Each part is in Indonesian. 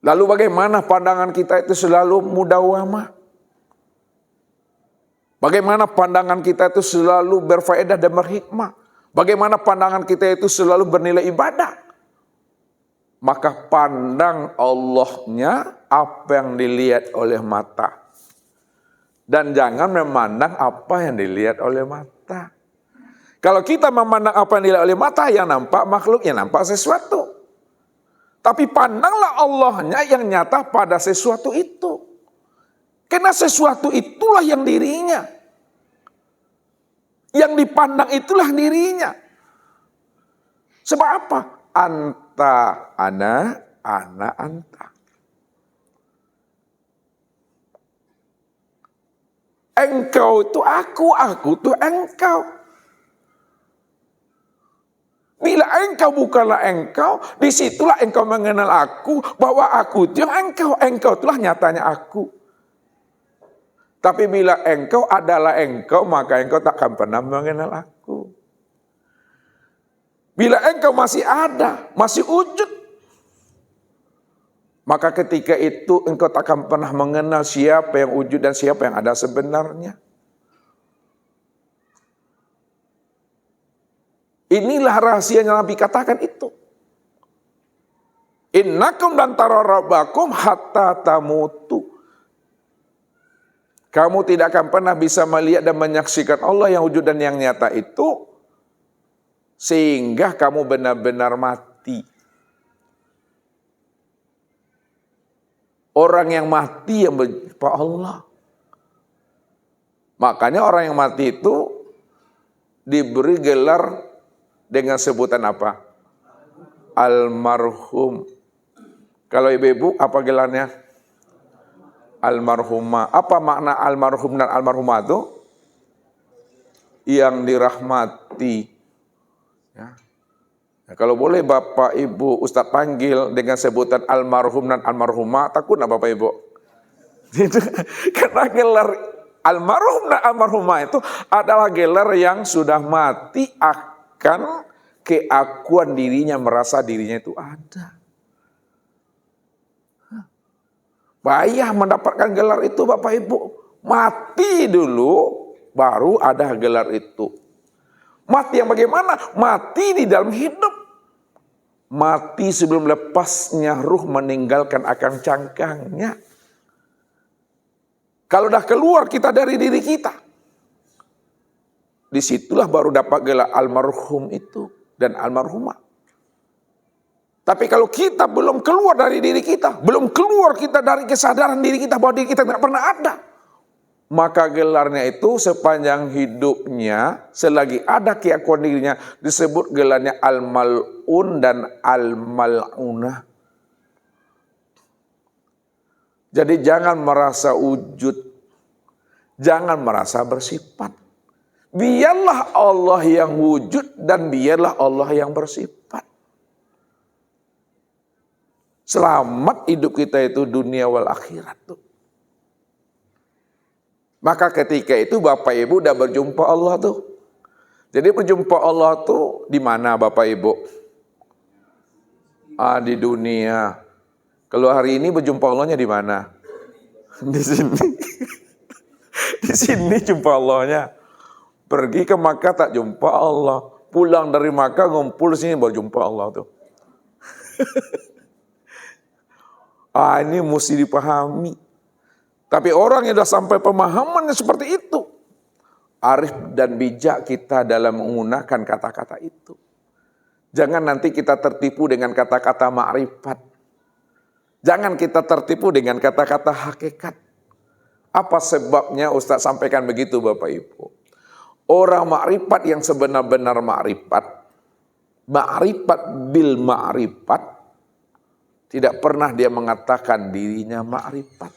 Lalu bagaimana pandangan kita itu selalu mudawamah? Bagaimana pandangan kita itu selalu berfaedah dan berhikmah? Bagaimana pandangan kita itu selalu bernilai ibadah? Maka pandang Allahnya apa yang dilihat oleh mata. Dan jangan memandang apa yang dilihat oleh mata. Kalau kita memandang apa yang dilihat oleh mata, yang nampak makhluk, yang nampak sesuatu. Tapi pandanglah Allahnya yang nyata pada sesuatu itu. Karena sesuatu itulah yang dirinya. Yang dipandang itulah dirinya. Sebab apa? Anta, ana anta. Engkau itu aku itu engkau. Bila engkau bukanlah engkau, disitulah engkau mengenal aku, bahwa aku itu yang engkau itulah nyatanya aku. Tapi bila engkau adalah engkau, maka engkau tak akan pernah mengenal aku. Bila engkau masih ada, masih wujud, maka ketika itu engkau tak akan pernah mengenal siapa yang wujud dan siapa yang ada sebenarnya. Inilah rahasia yang Nabi katakan itu. Innakum lan tara rabbakum hatta tamutu. Kamu tidak akan pernah bisa melihat dan menyaksikan Allah yang wujud dan yang nyata itu sehingga kamu benar-benar mati. Orang yang mati yang berjumpa Allah. Makanya orang yang mati itu diberi gelar dengan sebutan apa? Almarhum. Kalau ibu-ibu apa gelarnya? Almarhumah. Apa makna almarhum dan almarhumah itu? Yang dirahmati. Ya. Nah, kalau boleh Bapak Ibu Ustadz panggil dengan sebutan almarhum dan almarhumah, takut nggak Bapak Ibu? Karena gelar almarhum dan almarhumah itu adalah gelar yang sudah mati akan keakuan dirinya, merasa dirinya itu ada. Payah mendapatkan gelar itu Bapak Ibu. Mati dulu baru ada gelar itu. Mati yang bagaimana? Mati di dalam hidup. Mati sebelum lepasnya ruh meninggalkan akang cangkangnya. Kalau dah keluar kita dari diri kita, disitulah baru dapat gelar almarhum itu dan almarhumah. Tapi kalau kita belum keluar dari diri kita, belum keluar kita dari kesadaran diri kita bahwa diri kita tidak pernah ada, maka gelarnya itu sepanjang hidupnya, selagi ada keakuan dirinya, disebut gelarnya al-mal'un dan al-mal'unah. Jadi jangan merasa wujud, jangan merasa bersifat. Biarlah Allah yang wujud dan biarlah Allah yang bersifat. Selamat hidup kita itu dunia wal akhirat tuh. Maka ketika itu Bapak Ibu udah berjumpa Allah tuh. Jadi berjumpa Allah tuh di mana Bapak Ibu? Di dunia. Kalau hari ini berjumpa Allahnya di mana? Di sini. Di sini jumpa Allahnya. Pergi ke Makkah tak jumpa Allah. Pulang dari Makkah ngumpul sini baru jumpa Allah tuh. Ini mesti dipahami. Tapi orang yang sudah sampai pemahamannya seperti itu, arif dan bijak kita dalam menggunakan kata-kata itu. Jangan nanti kita tertipu dengan kata-kata ma'rifat. Jangan kita tertipu dengan kata-kata hakikat. Apa sebabnya Ustaz sampaikan begitu Bapak Ibu? Orang ma'rifat yang sebenar-benar ma'rifat bil ma'rifat, tidak pernah dia mengatakan dirinya ma'rifat.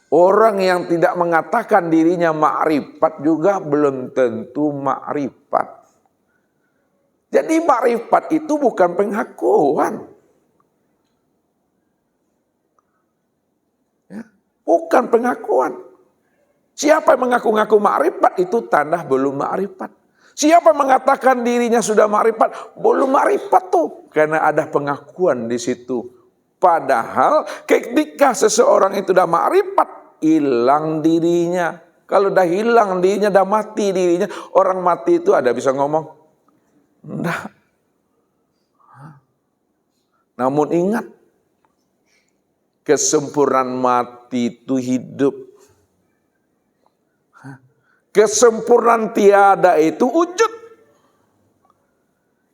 Orang yang tidak mengatakan dirinya ma'rifat juga belum tentu ma'rifat. Jadi ma'rifat itu bukan pengakuan. Ya, bukan pengakuan. Siapa yang mengaku-ngaku ma'rifat itu tanda belum ma'rifat. Siapa mengatakan dirinya sudah makrifat? Belum makrifat tuh. Karena ada pengakuan di situ. Padahal ketika seseorang itu sudah makrifat, hilang dirinya. Kalau udah hilang dirinya, udah mati dirinya. Orang mati itu ada bisa ngomong? Enggak. Namun ingat, kesempurnaan mati itu hidup. Kesempurnaan tiada itu wujud.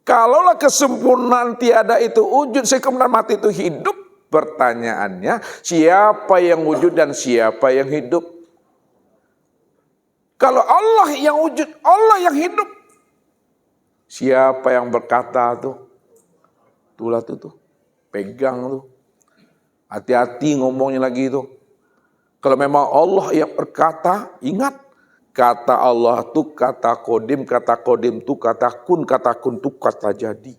Kalaulah kesempurnaan tiada itu wujud, kesempurnaan mati itu hidup. Pertanyaannya, siapa yang wujud dan siapa yang hidup? Kalau Allah yang wujud, Allah yang hidup. Siapa yang berkata tuh? Itulah tuh. Pegang tuh. Hati-hati ngomongnya lagi itu. Kalau memang Allah yang berkata, ingat. Kata Allah itu kata kodim itu kata kun itu kata jadi.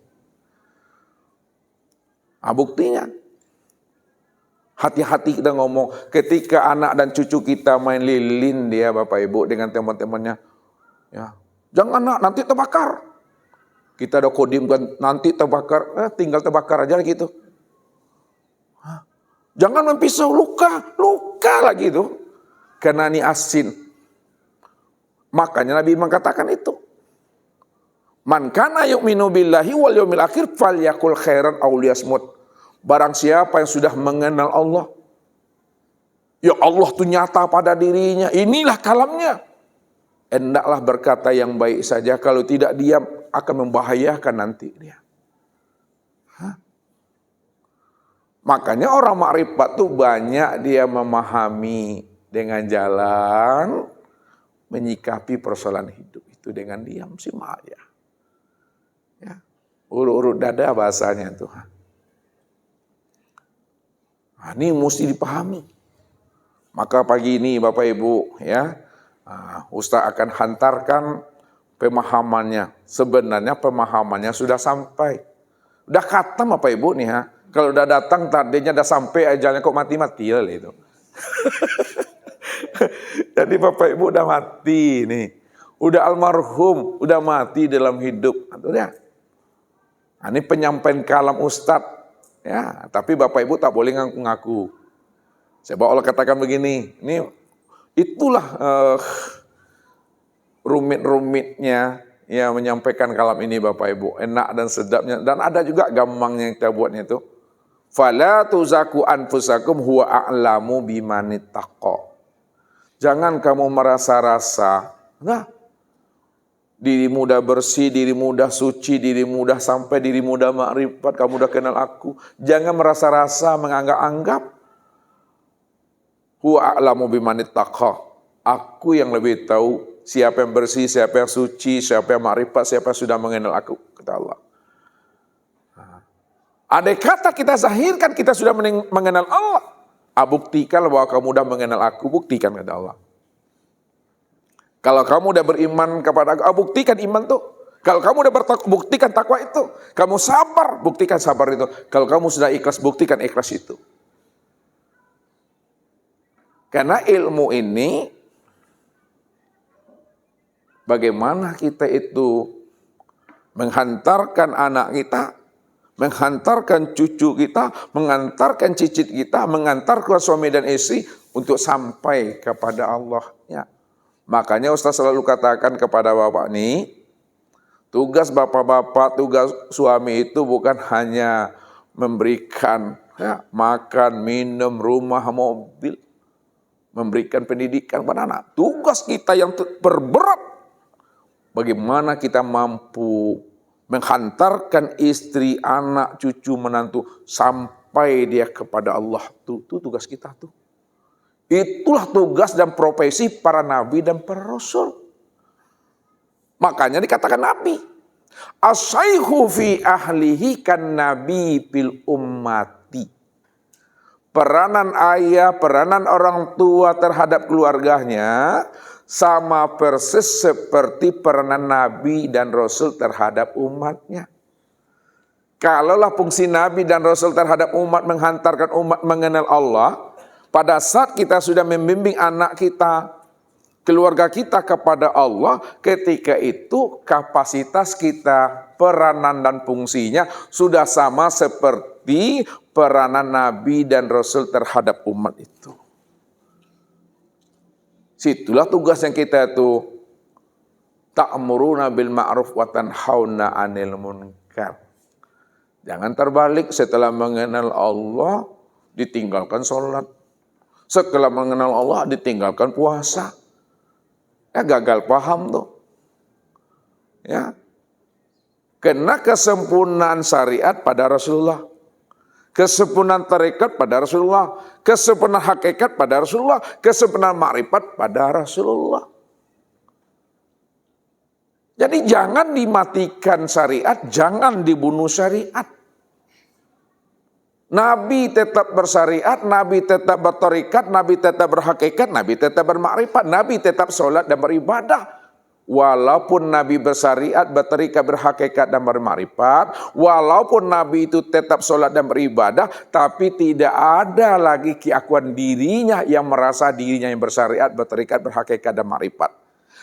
Nah, buktinya. Hati-hati kita ngomong. Ketika anak dan cucu kita main lilin dia Bapak Ibu dengan teman-temannya. Ya, jangan nak, nanti terbakar. Kita ada kodim kan, nanti terbakar. Tinggal terbakar aja gitu. Jangan main pisau, luka lagi itu. Karena ini asin. Makanya Nabi mengatakan itu. Man kana yu'minu billahi wal yaumil akhir falyakul khairan aw liyasmut. Barang siapa yang sudah mengenal Allah, ya Allah itu nyata pada dirinya, inilah kalamnya. Hendaklah berkata yang baik saja, kalau tidak diam akan membahayakan nanti dia. Makanya orang makrifat tuh banyak dia memahami dengan jalan menyikapi persoalan hidup itu dengan diam simak ya. Urut-urut dada bahasanya tuh. Nah, ini mesti dipahami. Maka pagi ini Bapak Ibu ya, Ustaz akan hantarkan pemahamannya. Sebenarnya pemahamannya sudah sampai. Udah khatam Bapak Ibu nih ya. Kalau udah datang tadinya udah sampai ajalnya kok mati-mati lah itu. Jadi Bapak Ibu udah mati nih. Udah almarhum, udah mati dalam hidup. Nah, ini penyampaian kalam Ustadz. Ya, tapi Bapak Ibu tak boleh ngaku-ngaku. Sebab Allah katakan begini, itulah rumit-rumitnya ya menyampaikan kalam ini Bapak Ibu. Enak dan sedapnya. Dan ada juga gampangnya yang kita buatnya itu. Fala tuzaku anfusakum huwa a'lamu bimanittaqo. Jangan kamu merasa-rasa, nah, dirimu udah bersih, dirimu udah suci, dirimu udah sampai, dirimu udah makrifat, kamu udah kenal aku. Jangan merasa-rasa, menganggap-anggap. Huwa a'lamu bimanittaqo. Aku yang lebih tahu siapa yang bersih, siapa yang suci, siapa yang makrifat, siapa yang sudah mengenal aku, kata Allah. Andai kata kita zahirkan kita sudah mengenal Allah. Buktikan bahwa kamu sudah mengenal aku, buktikan kata Allah. Kalau kamu sudah beriman kepada aku, buktikan iman itu. Kalau kamu sudah buktikan takwa itu. Kamu sabar, buktikan sabar itu. Kalau kamu sudah ikhlas, buktikan ikhlas itu. Karena ilmu ini, bagaimana kita itu menghantarkan anak kita, menghantarkan cucu kita, mengantarkan cicit kita, mengantarkan suami dan istri untuk sampai kepada Allah. Ya. Makanya Ustaz selalu katakan kepada bapak ini, tugas bapak-bapak, tugas suami itu bukan hanya memberikan makan, minum, rumah, mobil, memberikan pendidikan kepada anak. Tugas kita yang terberat, bagaimana kita mampu menghantarkan istri, anak, cucu, menantu sampai dia kepada Allah. Itu tugas kita tuh. Itulah tugas dan profesi para nabi dan para rasul. Makanya dikatakan nabi. As-sayhu fi ahlihi kan nabi fil ummati. Peranan ayah, peranan orang tua terhadap keluarganya sama persis seperti peranan Nabi dan Rasul terhadap umatnya. Kalaulah fungsi Nabi dan Rasul terhadap umat menghantarkan umat mengenal Allah, pada saat kita sudah membimbing anak kita, keluarga kita kepada Allah, ketika itu kapasitas kita, peranan dan fungsinya sudah sama seperti peranan Nabi dan Rasul terhadap umat itu. Situlah tugas yang kita itu, ta'muruna bil ma'ruf wa tanhauna 'anil munkar. Jangan terbalik, setelah mengenal Allah ditinggalkan sholat. Setelah mengenal Allah ditinggalkan puasa. Ya gagal paham tuh. Ya. Kena kesempurnaan syariat pada Rasulullah. Kesempurnaan tarekat pada Rasulullah. Kesempurnaan hakikat pada Rasulullah. Kesempurnaan ma'rifat pada Rasulullah. Jadi jangan dimatikan syariat, jangan dibunuh syariat. Nabi tetap bersyariat, Nabi tetap bertarekat, Nabi tetap berhakikat, Nabi tetap bermakrifat, Nabi tetap sholat dan beribadah. Walaupun Nabi bersyariat, bertarekat, berhakikat dan bermakrifat, walaupun Nabi itu tetap sholat dan beribadah, tapi tidak ada lagi keakuan dirinya yang merasa dirinya yang bersyariat, bertarekat, berhakikat dan makrifat.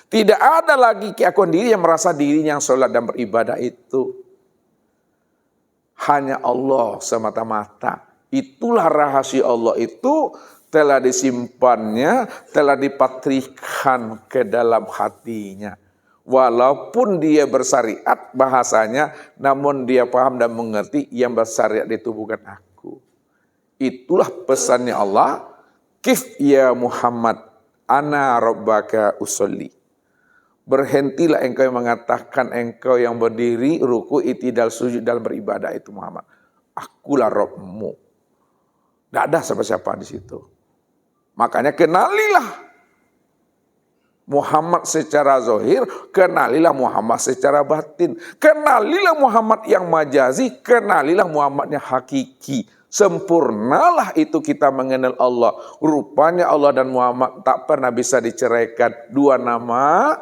Tidak ada lagi keakuan diri yang merasa dirinya yang sholat dan beribadah itu. Hanya Allah semata-mata. Itulah rahasia Allah itu telah disimpannya, telah dipatrikan ke dalam hatinya. Walaupun dia bersyariat bahasanya, namun dia paham dan mengerti yang bersyariat itu bukan aku. Itulah pesannya Allah. Kif ya Muhammad, ana rabbaka usolli. Berhentilah engkau yang mengatakan engkau yang berdiri, ruku, i'tidal, sujud dalam beribadah itu Muhammad. Akulah Rabbmu. Tidak ada siapa-siapa di situ. Makanya kenalilah Muhammad secara zahir, kenalilah Muhammad secara batin. Kenalilah Muhammad yang majazi, kenalilah Muhammad yang hakiki. Sempurnalah itu kita mengenal Allah. Rupanya Allah dan Muhammad tak pernah bisa diceraikan. Dua nama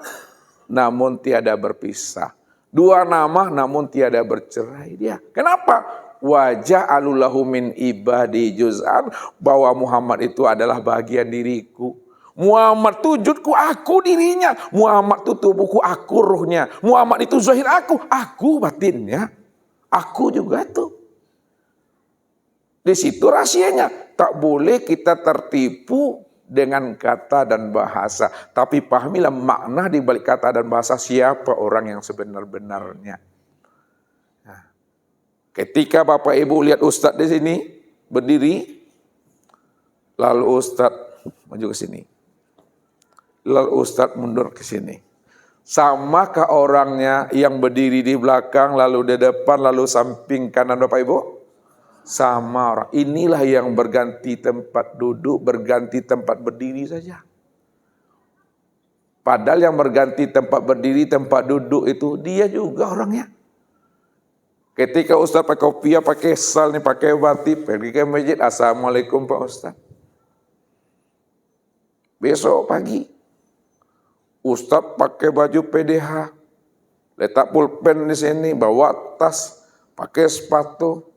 namun tiada berpisah. Dua nama namun tiada bercerai dia. Kenapa? Wajah alulahu min ibadi juz'an, bahwa Muhammad itu adalah bagian diriku. Muhammad itu wujudku, aku dirinya. Muhammad itu tubuhku, aku ruhnya. Muhammad itu zahir aku batinnya. Aku juga tuh. Di situ rahasianya. Tak boleh kita tertipu dengan kata dan bahasa. Tapi pahamilah makna di balik kata dan bahasa, siapa orang yang sebenar-benarnya. Nah, ketika Bapak Ibu lihat Ustadz di sini berdiri, lalu Ustadz maju ke sini, lalu Ustadz mundur ke sini. Samakah orangnya yang berdiri di belakang, lalu di depan, lalu samping kanan Bapak Ibu? Sama orang. Inilah yang berganti tempat duduk, berganti tempat berdiri saja. Padahal yang berganti tempat berdiri, tempat duduk itu dia juga orangnya. Ketika Ustaz pakai kopiah, pakai sal, nih, pakai batik, pergi ke masjid, assalamualaikum Pak Ustaz. Besok pagi, Ustaz pakai baju PDH, letak pulpen di sini, bawa tas, pakai sepatu.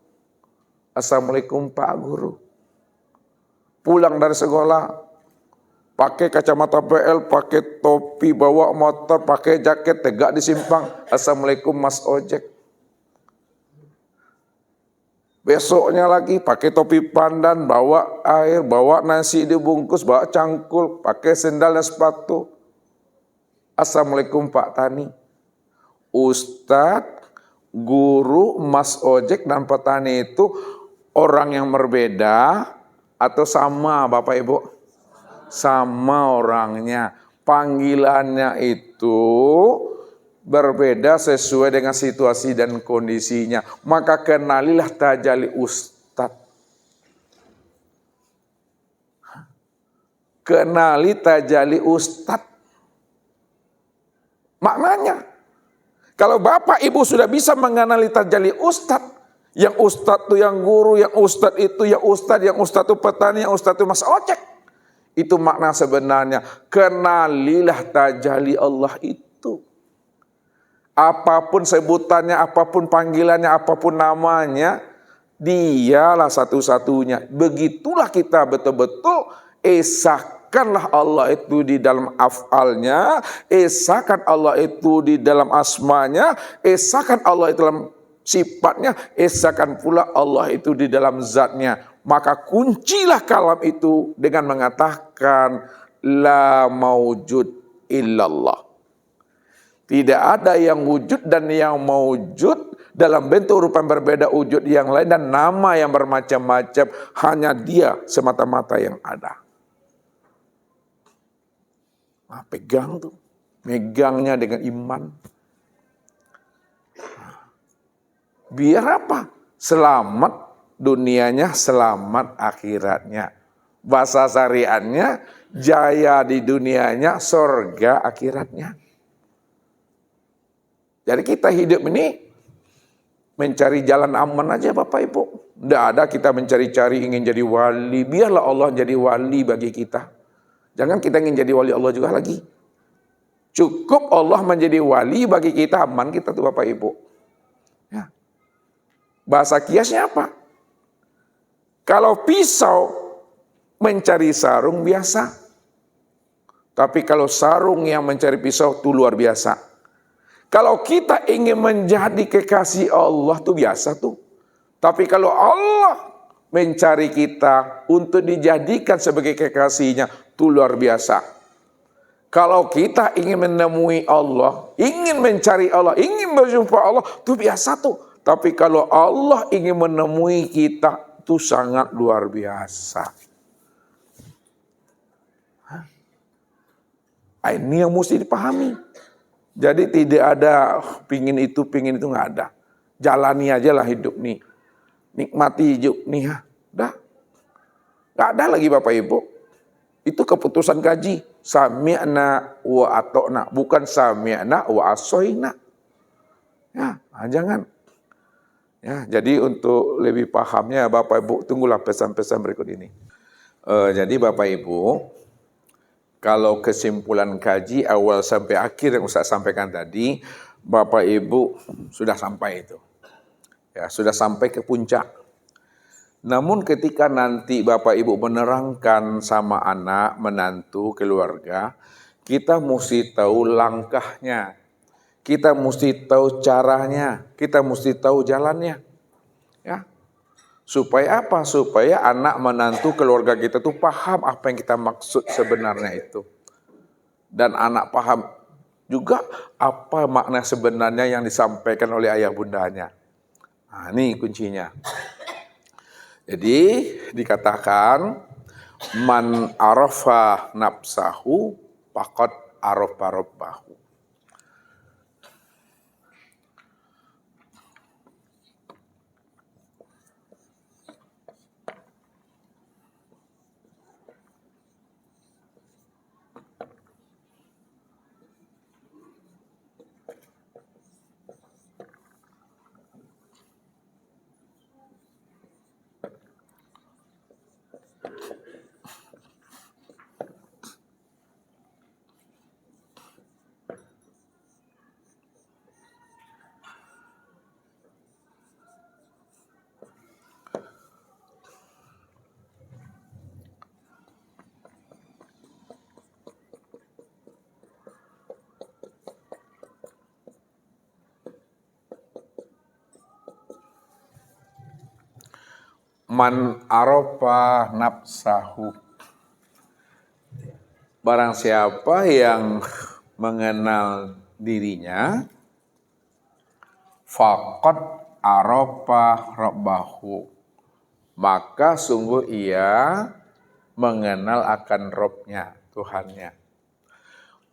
Assalamualaikum Pak Guru. Pulang dari sekolah, pakai kacamata PL, pakai topi, bawa motor, pakai jaket, tegak di simpang. Assalamualaikum Mas Ojek. Besoknya lagi pakai topi pandan, bawa air, bawa nasi dibungkus, bawa cangkul, pakai sendal dan sepatu. Assalamualaikum Pak Tani. Ustadz, guru, Mas Ojek dan petani itu orang yang berbeda atau sama Bapak Ibu? Sama orangnya. Panggilannya itu berbeda sesuai dengan situasi dan kondisinya. Maka kenalilah tajalli Ustadz. Kenali tajalli Ustadz. Maknanya, kalau Bapak Ibu sudah bisa mengenali tajalli Ustadz, yang Ustadz itu yang guru, yang Ustadz itu yang Ustadz, yang Ustadz itu petani, yang Ustadz itu Mas Ojek. Itu makna sebenarnya. Kenalilah tajalli Allah itu. Apapun sebutannya, apapun panggilannya, apapun namanya, dialah satu-satunya. Begitulah kita betul-betul esakan esakanlah Allah itu di dalam af'alnya, esakan Allah itu di dalam asmanya, esakan Allah itu dalam sifatnya, esakan pula Allah itu di dalam zatnya. Maka kuncilah kalam itu dengan mengatakan la maujud illallah. Tidak ada yang wujud dan yang maujud dalam bentuk rupa yang berbeda wujud yang lain dan nama yang bermacam-macam, hanya Dia semata-mata yang ada. Nah, pegang tuh, megangnya dengan iman. Biar apa? Selamat dunianya, selamat akhiratnya. Bahasa syariatnya, jaya di dunianya, surga akhiratnya. Jadi kita hidup ini mencari jalan aman aja Bapak Ibu. Tidak ada kita mencari-cari ingin jadi wali. Biarlah Allah jadi wali bagi kita. Jangan kita ingin jadi wali Allah juga lagi. Cukup Allah menjadi wali bagi kita, aman kita tuh Bapak Ibu. Ya. Bahasa kiasnya apa? Kalau pisau mencari sarung biasa. Tapi kalau sarung yang mencari pisau itu luar biasa. Kalau kita ingin menjadi kekasih Allah tuh biasa tuh. Tapi kalau Allah mencari kita untuk dijadikan sebagai kekasihnya, itu luar biasa. Kalau kita ingin menemui Allah, ingin mencari Allah, ingin berjumpa Allah, itu biasa tuh. Tapi kalau Allah ingin menemui kita, itu sangat luar biasa. Ini yang mesti dipahami. Jadi tidak ada pingin itu nggak ada. Jalani aja lah hidup nih. Nikmati hidup nih ya. Udah. Nggak ada lagi Bapak Ibu. Itu keputusan gaji. Sami'na wa atokna. Bukan sami'na wa asoina. Ya, jangan. Ya, jadi untuk lebih pahamnya Bapak Ibu, tunggulah pesan-pesan berikut ini. Jadi Bapak Ibu, kalau kesimpulan kaji awal sampai akhir yang Ustaz sampaikan tadi, Bapak Ibu sudah sampai itu. Ya, sudah sampai ke puncak. Namun ketika nanti Bapak Ibu menerangkan sama anak, menantu, keluarga, kita mesti tahu langkahnya. Kita mesti tahu caranya, kita mesti tahu jalannya. Ya. Supaya apa? Supaya anak, menantu, keluarga kita tuh paham apa yang kita maksud sebenarnya itu. Dan anak paham juga apa makna sebenarnya yang disampaikan oleh ayah bundanya. Nah, ini kuncinya. Jadi dikatakan man arafa nafsahu faqad arafa rabbahu. Man arafa nafsahu. Barang siapa yang mengenal dirinya, faqad arafa rabbahu. Maka sungguh ia mengenal akan Robnya, Tuhannya.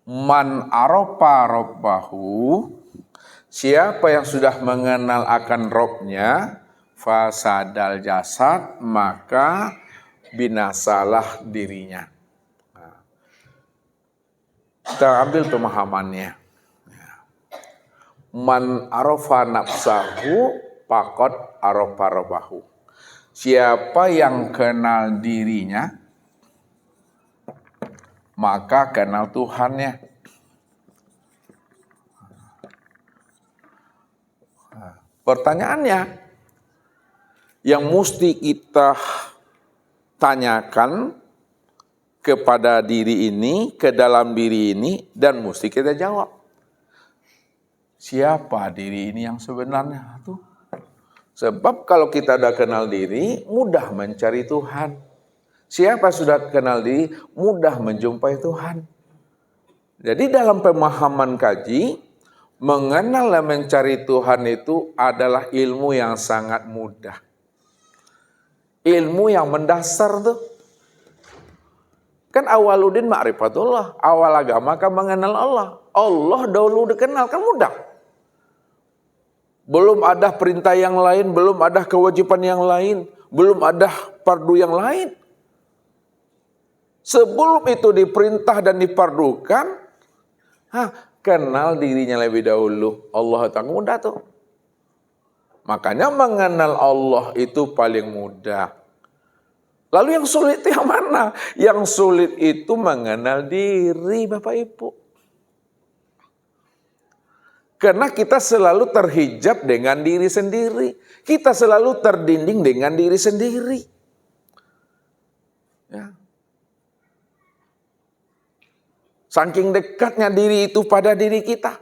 Man arafa rabbahu, siapa yang sudah mengenal akan Robnya, fasadal jasad, maka binasalah dirinya. Nah, kita ambil pemahamannya. Man arafa nafsahu faqad arafa rabbahu. Siapa yang kenal dirinya, maka kenal Tuhannya. Nah, pertanyaannya, yang mesti kita tanyakan, kepada diri ini, ke dalam diri ini, dan mesti kita jawab. Siapa diri ini yang sebenarnya? Tuh. Sebab kalau kita sudah kenal diri, mudah mencari Tuhan. Siapa sudah kenal diri, mudah menjumpai Tuhan. Jadi dalam pemahaman kaji, mengenal dan mencari Tuhan itu adalah ilmu yang sangat mudah. Ilmu yang mendasar tuh. Kan awaludin ma'rifatullah, awal agama kan mengenal Allah. Allah dahulu dikenal, kan mudah. Belum ada perintah yang lain, belum ada kewajiban yang lain, belum ada fardu yang lain. Sebelum itu diperintah dan dipardukan, kenal dirinya lebih dahulu. Allah Ta'ala mudah tuh. Makanya mengenal Allah itu paling mudah. Lalu yang sulit itu yang mana? Yang sulit itu mengenal diri, Bapak Ibu. Karena kita selalu terhijab dengan diri sendiri. Kita selalu terdinding dengan diri sendiri. Ya. Saking dekatnya diri itu pada diri kita.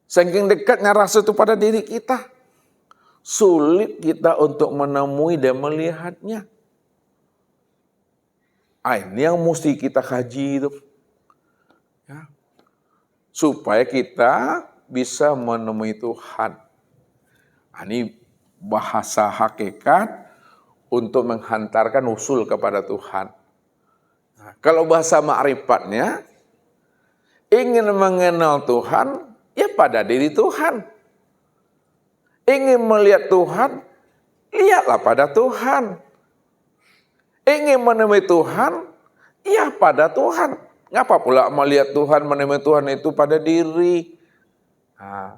Saking dekatnya rasa itu pada diri kita. Sulit kita untuk menemui dan melihatnya. Ini yang mesti kita kaji itu. Ya. Supaya kita bisa menemui Tuhan. Ini bahasa hakikat untuk menghantarkan usul kepada Tuhan. Nah, kalau bahasa ma'rifatnya, ingin mengenal Tuhan, ya pada diri Tuhan. Ingin melihat Tuhan, lihatlah pada Tuhan. Ingin menemui Tuhan, ya pada Tuhan. Ngapa pula melihat Tuhan, menemui Tuhan itu pada diri? Nah,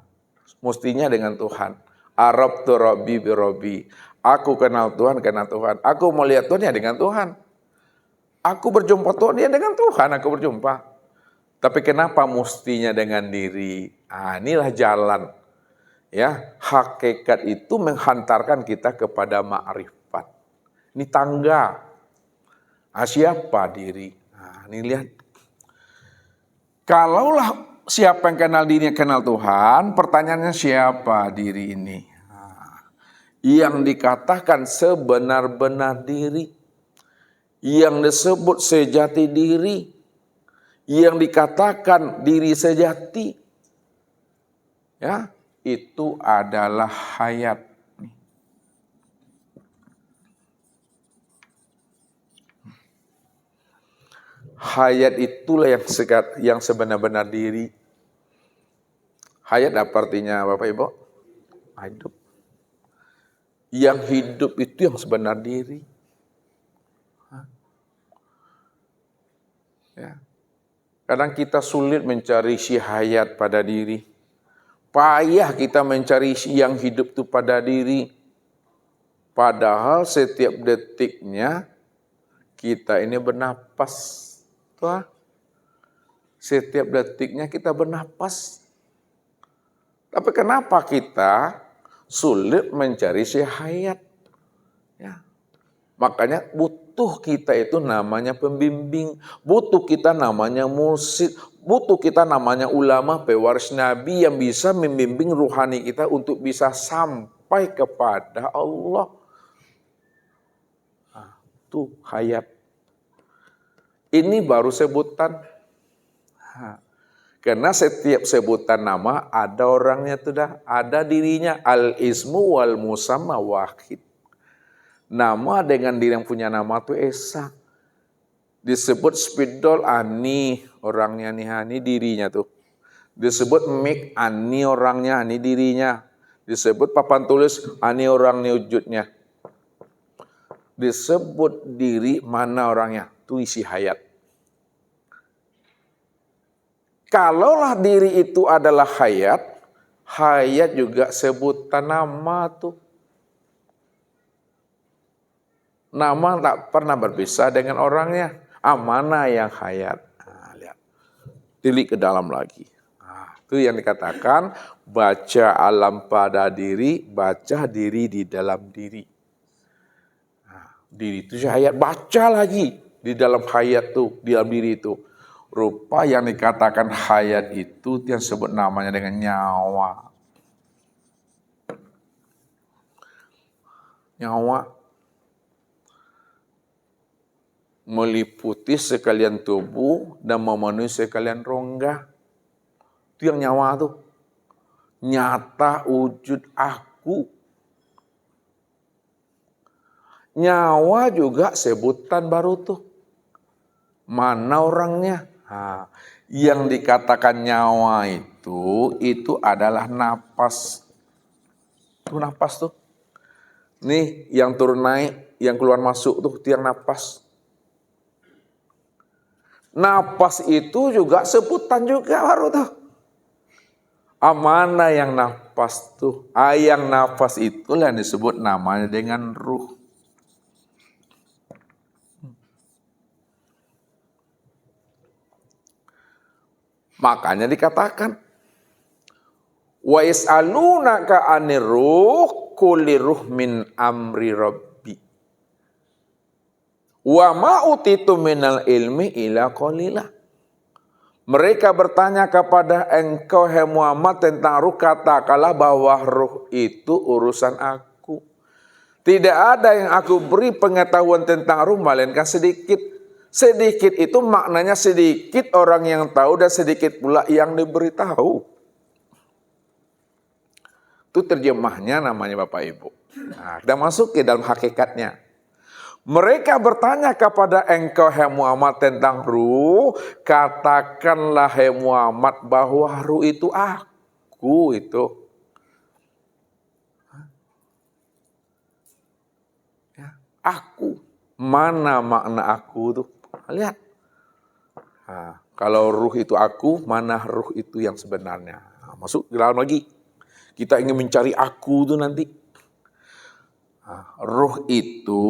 mestinya dengan Tuhan. Arabtu Rabbi bi Rabbi. Aku kenal Tuhan karena Tuhan. Aku melihat Tuhan ya dengan Tuhan. Aku berjumpa Tuhan ya dengan Tuhan aku berjumpa. Tapi kenapa mestinya dengan diri? Inilah jalan. Ya, hakikat itu menghantarkan kita kepada ma'rifat. Ini tangga. Siapa diri? Ini lihat. Kalaulah siapa yang kenal dirinya kenal Tuhan, pertanyaannya siapa diri ini? Yang dikatakan sebenar-benar diri, yang disebut sejati diri, yang dikatakan diri sejati, ya, itu adalah hayat. Hayat itulah yang sebenar-benar diri. Hayat apa artinya Bapak Ibu? Hidup. Yang hidup itu yang sebenar diri. Ya. Kadang kita sulit mencari si hayat pada diri. Payah kita mencari yang hidup itu pada diri. Padahal setiap detiknya kita ini bernapas. Tuh, setiap detiknya kita bernapas. Tapi kenapa kita sulit mencari si hayat? Ya. Makanya butuh kita itu namanya pembimbing. Butuh kita namanya mursyid. Butuh kita namanya ulama, pewaris Nabi yang bisa membimbing ruhani kita untuk bisa sampai kepada Allah. Itu hayat. Ini baru sebutan. Karena setiap sebutan nama ada orangnya sudah, ada dirinya. Al-ismu wal musamma wahid. Nama dengan diri yang punya nama itu esa. Disebut spidol, ani orangnya nih, ani dirinya tuh. Disebut mik, ani orangnya, ani dirinya. Disebut papan tulis, ani orangnya wujudnya. Disebut diri, mana orangnya, itu isi hayat. Kalaulah diri itu adalah hayat, hayat juga sebutan nama tuh. Nama tak pernah berpisah dengan orangnya. Mana yang hayat? Lihat. Tilik ke dalam lagi. Itu yang dikatakan baca alam pada diri, baca diri di dalam diri. Diri itu hayat, baca lagi. di dalam hayat tuh, di dalam diri itu. Rupa yang dikatakan hayat itu yang sebut namanya dengan nyawa. Nyawa meliputi sekalian tubuh dan memenuhi sekalian rongga. Itu yang nyawa tuh. Nyata wujud aku. Nyawa juga sebutan baru tuh. Mana orangnya? Nah, yang dikatakan nyawa itu adalah napas. Itu napas tuh. Nih yang turun naik, yang keluar masuk tuh tiang napas. Napas itu juga sebutan juga baru tuh. Mana yang napas tuh? Yang napas itulah yang disebut namanya dengan ruh. Makanya dikatakan wa yas'alunaka 'anir ruh kulli ruh min amri rabbi wa ma utitu minal ilmi ila qalila. Mereka bertanya kepada engkau hai Muhammad tentang ruh, katakanlah bahwa ruh itu urusan aku. Tidak ada yang aku beri pengetahuan tentang ruh melainkan sedikit. Sedikit itu maknanya sedikit orang yang tahu dan sedikit pula yang diberitahu. Itu terjemahnya namanya Bapak Ibu. Nah, kita masuk ke dalam hakikatnya. Mereka bertanya kepada engkau hai Muhammad tentang ruh, katakanlah hai Muhammad bahwa ruh itu aku itu. Ya, aku. Mana makna aku tuh? Lihat. Nah, kalau ruh itu aku, mana ruh itu yang sebenarnya? Nah, masuk ke dalam lagi. Kita ingin mencari aku itu nanti. Nah, ruh itu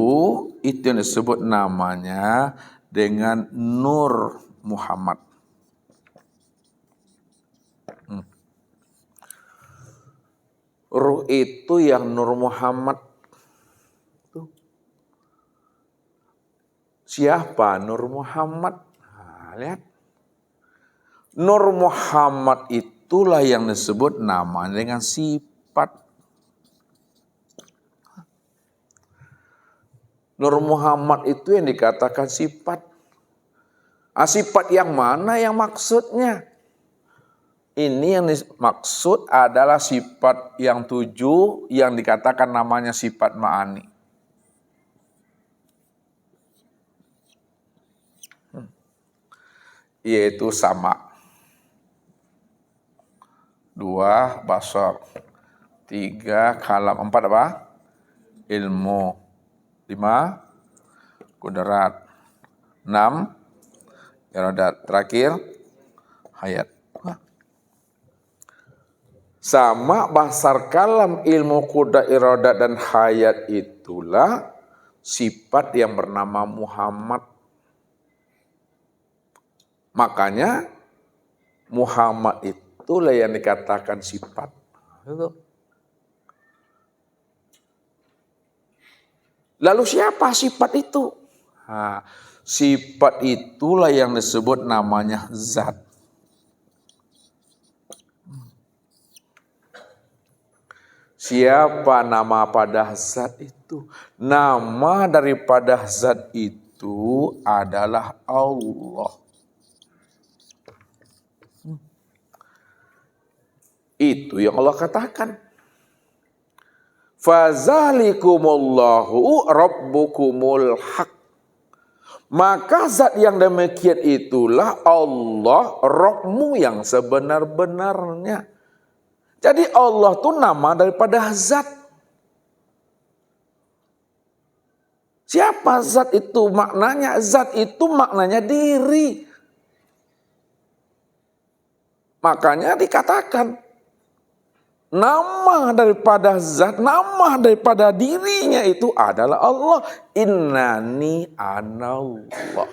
yang disebut namanya dengan Nur Muhammad. Ruh itu yang Nur Muhammad. Siapa Nur Muhammad? Nah, lihat. Nur Muhammad itulah yang disebut namanya dengan sifat. Nur Muhammad itu yang dikatakan sifat. Sifat yang mana yang maksudnya? Ini yang dimaksud adalah sifat yang 7 yang dikatakan namanya sifat ma'ani. Yaitu sama. 2 basar. 3 kalam. 4 apa? Ilmu. 5 kudrat. 6 iradat. Terakhir hayat. Sama basar kalam, ilmu, kudrat, iradat dan hayat itulah sifat yang bernama Muhammad. Makanya Muhammad itulah yang dikatakan sifat. Lalu siapa sifat itu? Nah, sifat itulah yang disebut namanya zat. Siapa nama pada zat itu? Nama daripada zat itu adalah Allah. Itu yang Allah katakan. Fazalikumullahu rabbukumul haq. Maka zat yang demikian itulah Allah, Rabbmu yang sebenar-benarnya. Jadi Allah itu nama daripada zat. Siapa zat itu? Maknanya zat itu maknanya diri. Makanya dikatakan nama daripada zat, nama daripada dirinya itu adalah Allah. Innani anallah.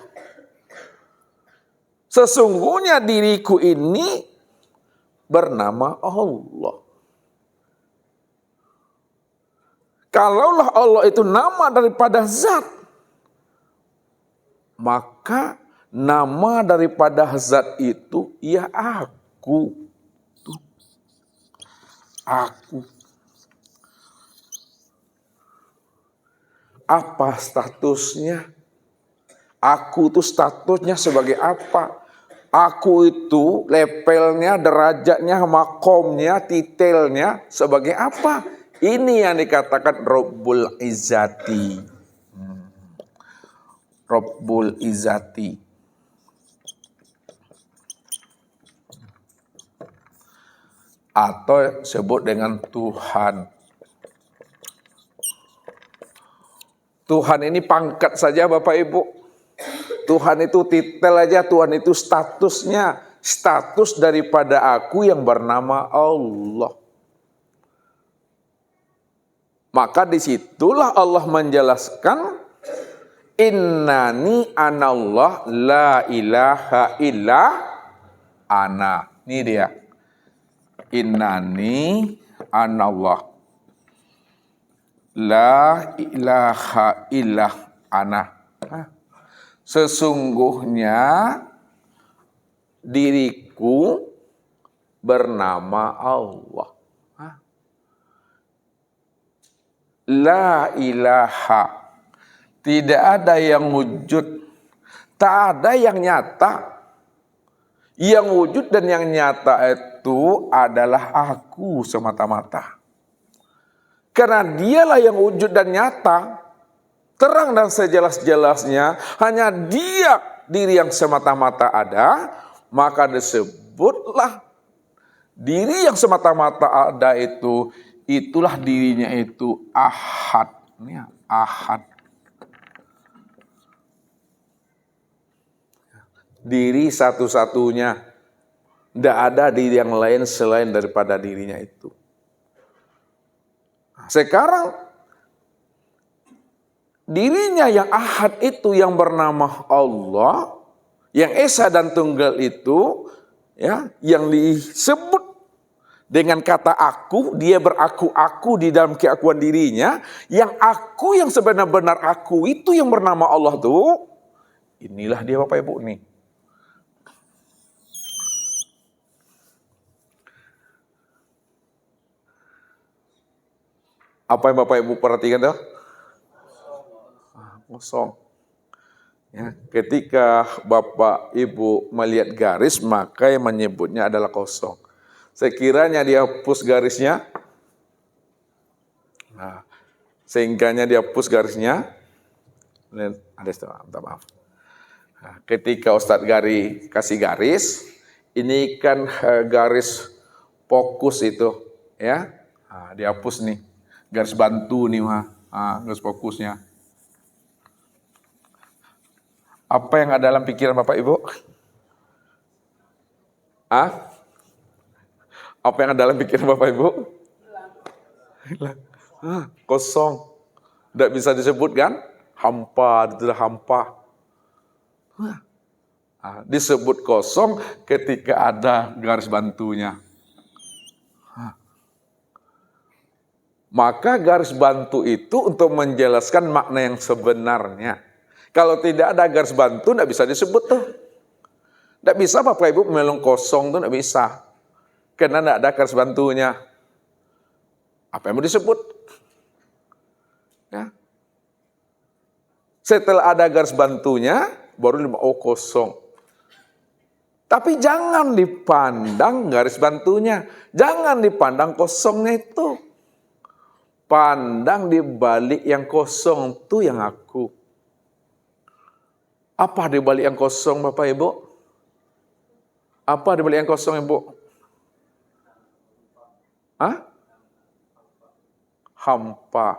Sesungguhnya diriku ini bernama Allah. Kalaulah Allah itu nama daripada zat, Maka nama daripada zat itu ya aku. Aku. Apa statusnya? Aku itu statusnya sebagai apa? Aku itu levelnya, derajatnya, makomnya, titelnya sebagai apa? Ini yang dikatakan Rabbul Izzati. Rabbul Izzati. Atau sebut dengan Tuhan. Tuhan ini pangkat saja Bapak Ibu. Tuhan itu titel aja, Tuhan itu statusnya. Status daripada aku yang bernama Allah. Maka disitulah Allah menjelaskan, innani anallah la ilaha illa ana. Ini dia. Innani anallah la ilaha illa ana. Sesungguhnya diriku bernama Allah. La ilaha. Tidak ada yang wujud. Tak ada yang nyata. Yang wujud dan yang nyata itu adalah aku semata-mata. Karena dialah yang wujud dan nyata, terang dan sejelas-jelasnya, hanya dia diri yang semata-mata ada, maka disebutlah diri yang semata-mata ada itu, itulah dirinya itu ahad. Ahad. Diri satu-satunya. Tidak ada diri yang lain selain daripada dirinya itu. Sekarang dirinya yang ahad itu yang bernama Allah, yang esa dan tunggal itu, ya, yang disebut dengan kata aku, dia beraku-aku di dalam keakuan dirinya, yang aku yang sebenar-benar aku itu yang bernama Allah tuh, inilah dia Bapak Ibu nih. Apa yang Bapak Ibu perhatikan tuh? Kosong. Ya, ketika Bapak Ibu melihat garis, maka yang menyebutnya adalah kosong. Sekiranya dia hapus garisnya, nah, sehingganya dia hapus garisnya, maaf. Nah, ketika Ustadz Gari kasih garis, ini kan garis fokus itu, ya, nah, dihapus nih. Garis bantu nih mah, garis fokusnya. Apa yang ada dalam pikiran Bapak Ibu? Apa yang ada dalam pikiran Bapak Ibu? Kosong. Tidak bisa disebut kan? Hampa, itulah hampa. Disebut kosong ketika ada garis bantunya. Maka garis bantu itu untuk menjelaskan makna yang sebenarnya. Kalau tidak ada garis bantu, tidak bisa disebut tuh. Tidak bisa Bapak Ibu melong kosong tuh, tidak bisa. Karena tidak ada garis bantunya. Apa yang mau disebut? Ya. Setelah ada garis bantunya, baru kosong. Tapi jangan dipandang garis bantunya. Jangan dipandang kosongnya itu. Pandang di balik yang kosong itu yang aku. Apa di balik yang kosong Bapak Ibu? Apa di balik yang kosong Ibu? Hampa.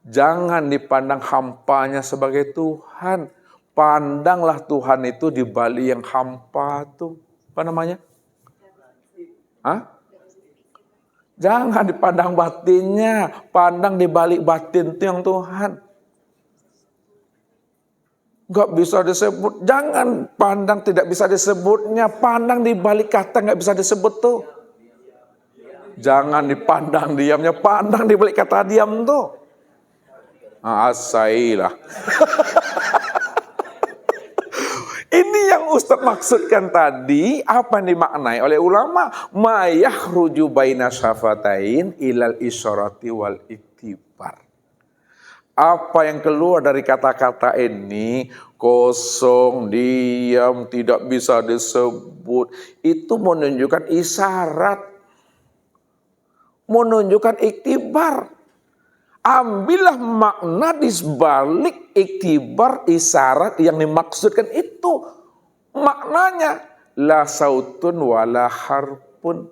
Jangan dipandang hampanya sebagai Tuhan. Pandanglah Tuhan itu di balik yang hampa itu. Apa namanya? Jangan dipandang batinnya, pandang di balik batin itu yang Tuhan. Gak bisa disebut, jangan pandang tidak bisa disebutnya, pandang di balik kata gak bisa disebut tuh. Jangan dipandang diamnya, pandang di balik kata diam tuh. Asailah. maksudkan tadi, apa yang dimaknai oleh ulama? Ma yakhruju baina syafatain ilal isyarati wal iktibar. Apa yang keluar dari kata-kata ini, kosong, diam, tidak bisa disebut, itu menunjukkan isyarat, menunjukkan iktibar. Ambillah makna di balik iktibar, isyarat yang dimaksudkan itu. Maknanya la sautun wala harpun.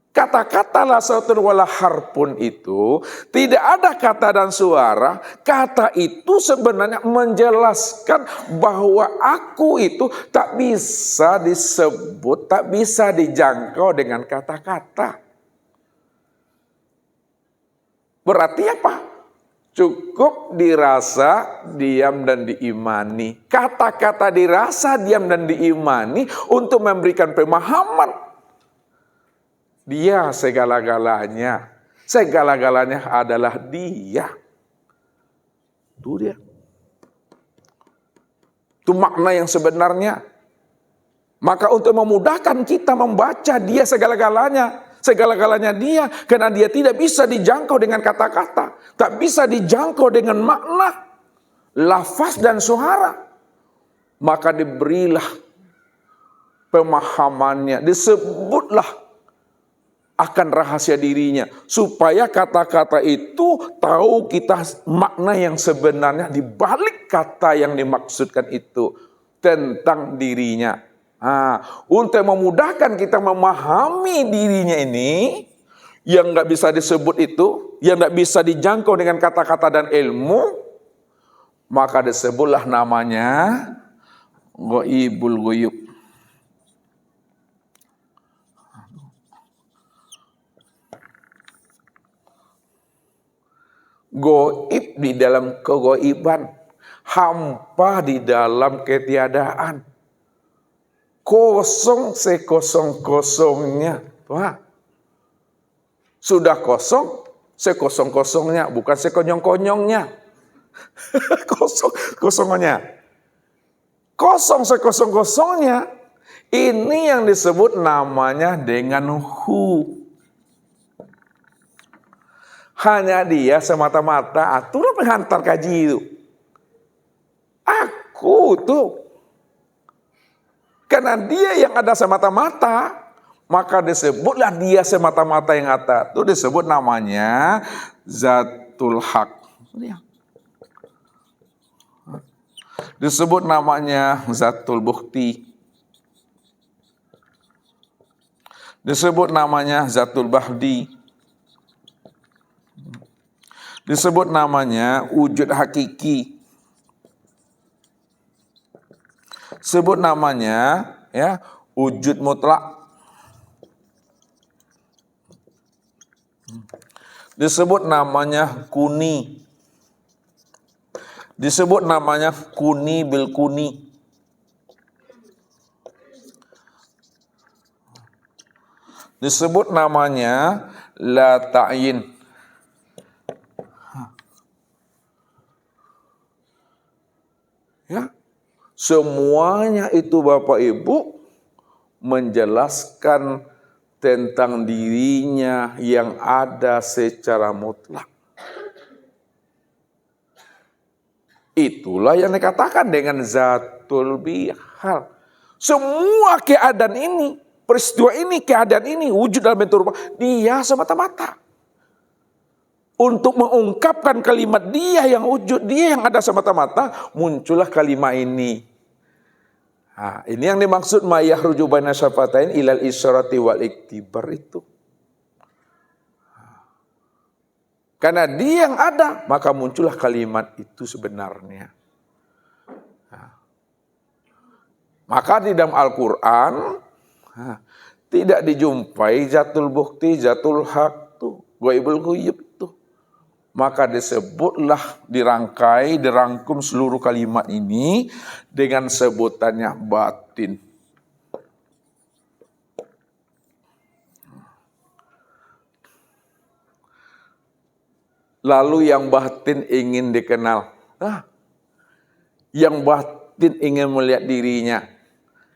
Kata-kata la sautun wala harpun itu tidak ada kata dan suara. Kata itu sebenarnya menjelaskan bahwa aku itu tak bisa disebut, tak bisa dijangkau dengan kata-kata. Berarti apa? Cukup dirasa, diam, dan diimani. Kata-kata dirasa, diam, dan diimani untuk memberikan pemahaman. Dia segala-galanya. Segala-galanya adalah dia. Itu dia. Itu makna yang sebenarnya. Maka untuk memudahkan kita membaca dia segala-galanya. Segala-galanya dia, karena dia tidak bisa dijangkau dengan kata-kata, tak bisa dijangkau dengan makna, lafaz dan suara. Maka diberilah pemahamannya, disebutlah akan rahasia dirinya, supaya kata-kata itu tahu kita makna yang sebenarnya di balik kata yang dimaksudkan itu tentang dirinya. Untuk memudahkan kita memahami dirinya ini, yang nggak bisa disebut itu, yang nggak bisa dijangkau dengan kata-kata dan ilmu, maka disebutlah namanya Ghaibul Ghuyub. Goib di dalam kegoiban, hampa di dalam ketiadaan. Kosong sekosong-kosongnya. Wah. Sudah kosong sekosong-kosongnya, bukan sekonyong-konyongnya. Kosongnya. Kosong sekosong-kosongnya. Ini yang disebut namanya dengan hu. Hanya dia semata-mata aturan penghantar kaji itu. Aku tuh. Karena dia yang ada semata-mata, maka disebutlah dia semata-mata yang ada. Itu disebut namanya Zatul Haq. Disebut namanya Zatul Bukti. Disebut namanya Zatul Bahdi. Disebut namanya wujud hakiki. Sebut namanya ya wujud mutlak. Disebut namanya kuni. Disebut namanya kuni bil kuni. Disebut namanya la ta'yin. Ya. Semuanya itu Bapak Ibu menjelaskan tentang dirinya yang ada secara mutlak. Itulah yang dikatakan dengan Zatul Bihal. Semua keadaan ini, peristiwa ini, keadaan ini, wujud dalam bentuk rupa, dia semata-mata. Untuk mengungkapkan kalimat dia yang wujud, dia yang ada semata-mata, muncullah kalimat ini. Ini yang dimaksud ma yakhruju baina syafatain ilal isyarati wal iktibar itu. Karena dia yang ada, maka muncullah kalimat itu sebenarnya. Maka di dalam Al-Quran tidak dijumpai Zatul Bukti, Zatul Haq tuh, Ghaibul Ghuyub itu. Maka disebutlah, dirangkai, dirangkum seluruh kalimat ini dengan sebutannya batin. Lalu yang batin ingin dikenal. Yang batin ingin melihat dirinya.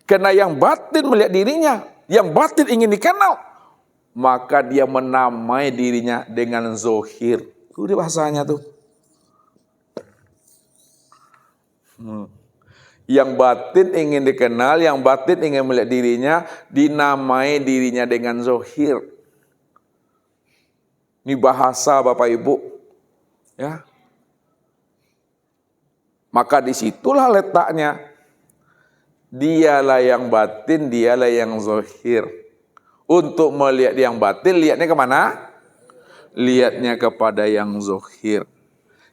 Karena yang batin melihat dirinya, yang batin ingin dikenal, maka dia menamai dirinya dengan zohir. Itu dia bahasanya tuh. Yang batin ingin dikenal, yang batin ingin melihat dirinya, dinamai dirinya dengan zohir. Ini bahasa Bapak Ibu, ya. Maka disitulah letaknya. Dialah yang batin, dialah yang zohir. Untuk melihat yang batin, lihatnya kemana? Lihatnya kepada yang zohir.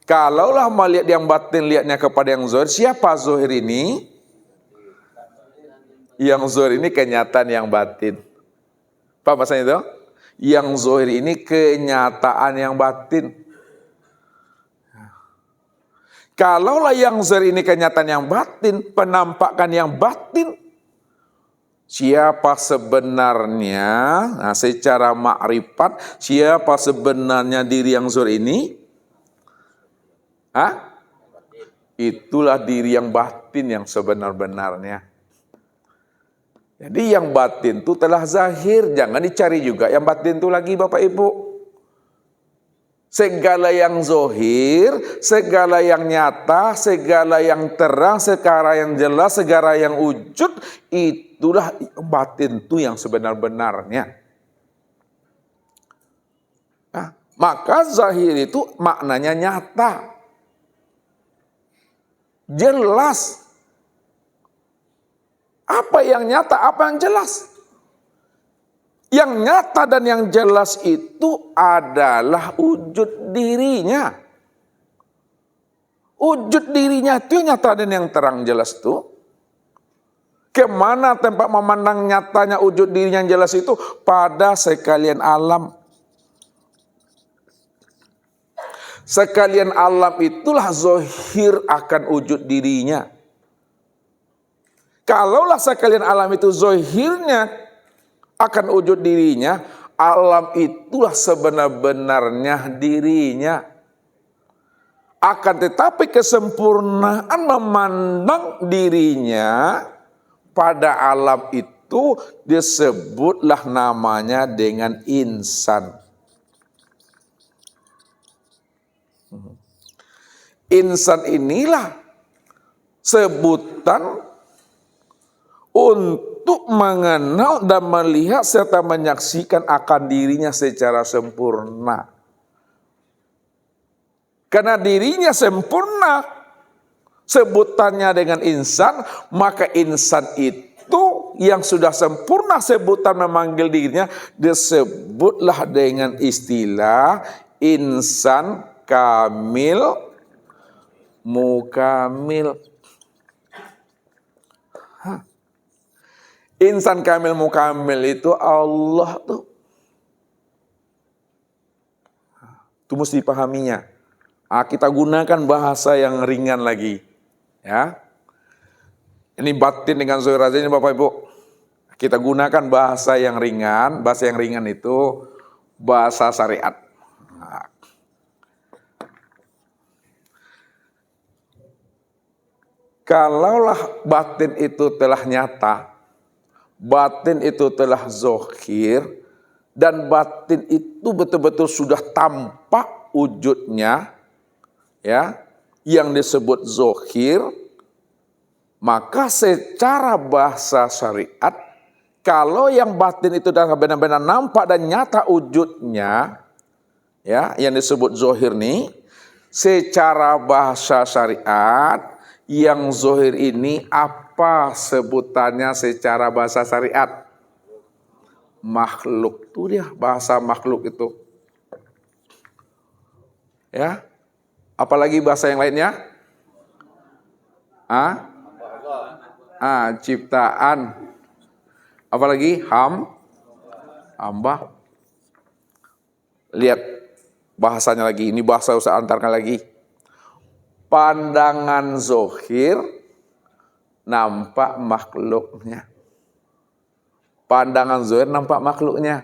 Kalaulah melihat yang batin, lihatnya kepada yang zohir. Siapa zohir ini? Yang zohir ini kenyataan yang batin. Paham maksudnya itu? Yang zohir ini kenyataan yang batin. Kalaulah yang zohir ini kenyataan yang batin, penampakan yang batin, siapa sebenarnya, nah secara makrifat, siapa sebenarnya diri yang zohir ini? Itulah diri yang batin yang sebenar-benarnya. Jadi yang batin itu telah zahir, jangan dicari juga yang batin itu lagi Bapak Ibu. Segala yang zohir, segala yang nyata, segala yang terang, segala yang jelas, segala yang wujud, itulah batin itu yang sebenar-benarnya. Nah, maka zahir itu maknanya nyata, jelas. Apa yang nyata, apa yang jelas? Yang nyata dan yang jelas itu adalah wujud dirinya. Wujud dirinya itu yang nyata dan yang terang jelas itu. Kemana tempat memandang nyatanya wujud dirinya yang jelas itu? Pada sekalian alam. Sekalian alam itulah zohir akan wujud dirinya. Kalaulah sekalian alam itu zohirnya akan wujud dirinya, alam itulah sebenar-benarnya dirinya. Akan tetapi kesempurnaan memandang dirinya pada alam itu disebutlah namanya dengan insan. Insan inilah sebutan untuk mengenal dan melihat serta menyaksikan akan dirinya secara sempurna. Karena dirinya sempurna, sebutannya dengan insan, maka insan itu yang sudah sempurna sebutan memanggil dirinya, disebutlah dengan istilah insan kamil mukamil. Insan kamil mukamil itu Allah tuh. Itu mesti dipahaminya. Kita gunakan bahasa yang ringan lagi. Ya. Ini batin dengan zohir aja ini Bapak Ibu. Kita gunakan bahasa yang ringan. Bahasa yang ringan itu bahasa syariat. Nah. Kalaulah batin itu telah nyata, batin itu telah zohir, dan batin itu betul-betul sudah tampak wujudnya, ya, yang disebut zohir, maka secara bahasa syariat, kalau yang batin itu sudah benar-benar nampak dan nyata wujudnya, ya, yang disebut zohir nih, secara bahasa syariat, yang zohir ini apa sebutannya secara bahasa syariat? Makhluk. Itu dia bahasa makhluk itu. Ya. Apalagi bahasa yang lainnya? Ciptaan. Apalagi? Hamba. Lihat bahasanya lagi. Ini bahasa usah antarkan lagi. Pandangan zohir nampak makhluknya. Pandangan zohir nampak makhluknya.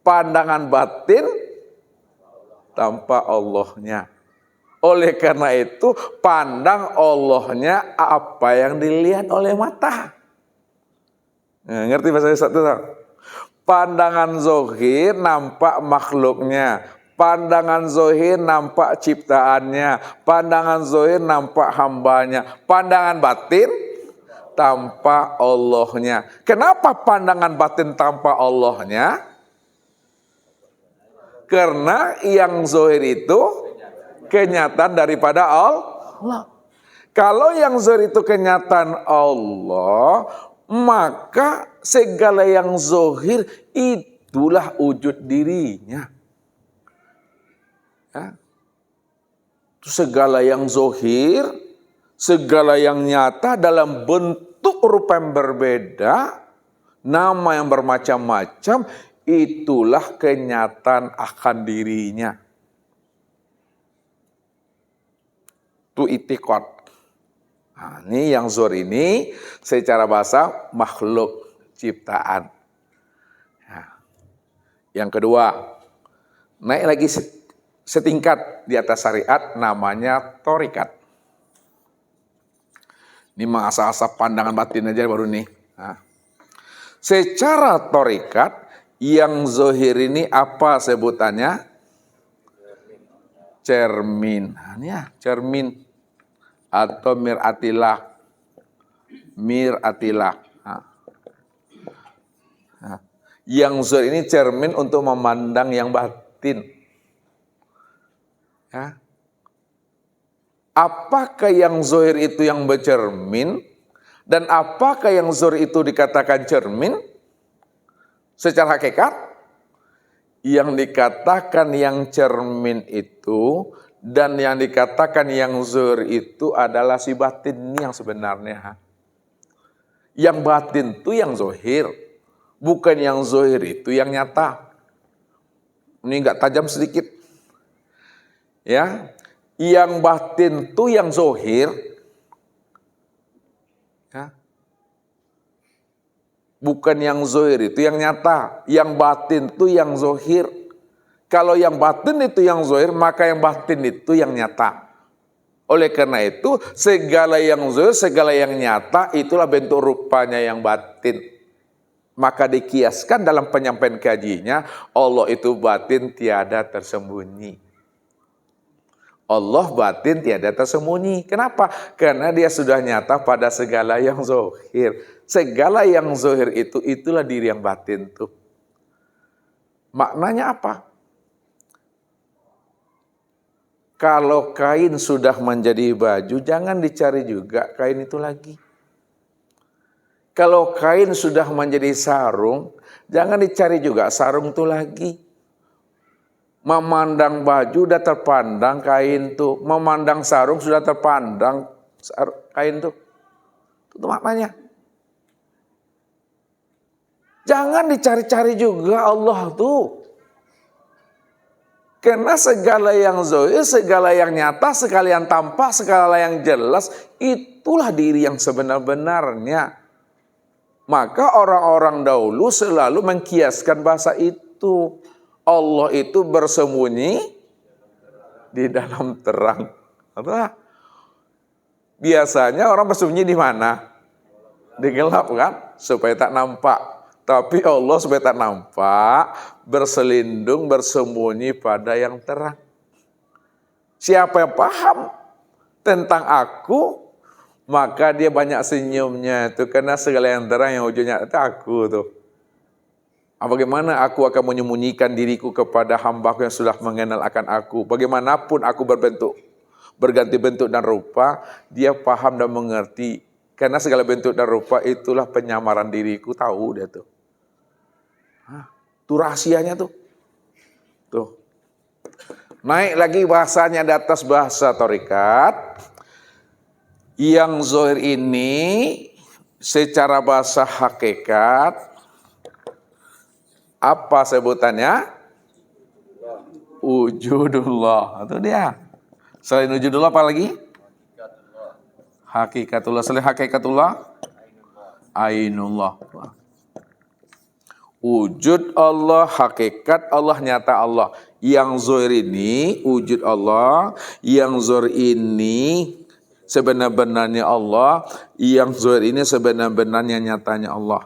Pandangan batin tampak Allahnya. Oleh karena itu, pandang Allahnya apa yang dilihat oleh mata. Nah, ngerti bahasa satu? Pandangan zohir nampak makhluknya. Pandangan zohir nampak ciptaannya. Pandangan zohir nampak hambanya. Pandangan batin tampak Allahnya. Kenapa pandangan batin tampak Allahnya? Karena yang zohir itu kenyataan daripada Allah. Kalau yang zohir itu kenyataan Allah, maka segala yang zohir itulah wujud dirinya. Ya. Segala yang zohir, segala yang nyata dalam bentuk rupa yang berbeda, nama yang bermacam-macam, itulah kenyataan akan dirinya. Itu itikad. Nah, ini yang zohir ini secara bahasa makhluk ciptaan. Nah, yang kedua, naik lagi setingkat di atas syariat, namanya thariqat. Ini masa-masa pandangan batin aja baru nih. Nah, secara thariqat, yang zohir ini apa sebutannya? Cermin. Nah, ini ya, cermin. Atau mir'atilah. Mir'atilah. Nah. Nah. Yang zohir ini cermin untuk memandang yang batin. Ya. Apakah yang zohir itu yang bercermin? Dan apakah yang zohir itu dikatakan cermin? Secara hakikat, yang dikatakan yang cermin itu dan yang dikatakan yang zohir itu adalah si batin ini yang sebenarnya. Yang batin itu yang zohir, bukan yang zohir itu yang nyata. Ini enggak tajam sedikit. Ya, yang batin itu yang zohir. Ya. Bukan yang zohir itu yang nyata. Yang batin itu yang zohir. Kalau yang batin itu yang zohir, maka yang batin itu yang nyata. Oleh karena itu, segala yang zohir, segala yang nyata, itulah bentuk rupanya yang batin. Maka dikiaskan dalam penyampaian kajinya, Allah itu batin tiada tersembunyi. Allah batin tiada tersembunyi. Kenapa? Karena dia sudah nyata pada segala yang zohir. Segala yang zohir itu, itulah diri yang batin tuh. Maknanya apa? Kalau kain sudah menjadi baju, jangan dicari juga kain itu lagi. Kalau kain sudah menjadi sarung, jangan dicari juga sarung itu lagi. Memandang baju sudah terpandang kain itu. Memandang sarung sudah terpandang kain itu. Itu maknanya. Jangan dicari-cari juga Allah tuh. Karena segala yang zohir, segala yang nyata, segala yang tampak, segala yang jelas, itulah diri yang sebenar-benarnya. Maka orang-orang dahulu selalu mengkiaskan bahasa itu. Allah itu bersembunyi di dalam terang. Apa? Biasanya orang bersembunyi di mana? Di gelap kan? Supaya tak nampak. Tapi Allah supaya tak nampak, berselindung, bersembunyi pada yang terang. Siapa yang paham tentang aku, maka dia banyak senyumnya itu. Karena segala yang terang yang ujungnya itu aku tuh. Bagaimana aku akan menyembunyikan diriku kepada hamba-Ku yang sudah mengenal akan aku. Bagaimanapun aku berganti bentuk dan rupa, dia paham dan mengerti. Karena segala bentuk dan rupa itulah penyamaran diriku, tahu dia tuh. Itu rahasianya tuh. Tuh. Naik lagi bahasanya di atas bahasa thariqat. Yang zohir ini secara bahasa hakikat apa sebutannya? Wujudullah. Itu dia. Selain wujudullah apa lagi? Hakikatullah. Selain hakikatullah? Ainullah. Wujud Allah, hakikat Allah, nyata Allah. Yang zahir ini wujud Allah, yang zahir ini sebenar-benarnya Allah, yang zahir ini sebenar-benarnya nyatanya Allah.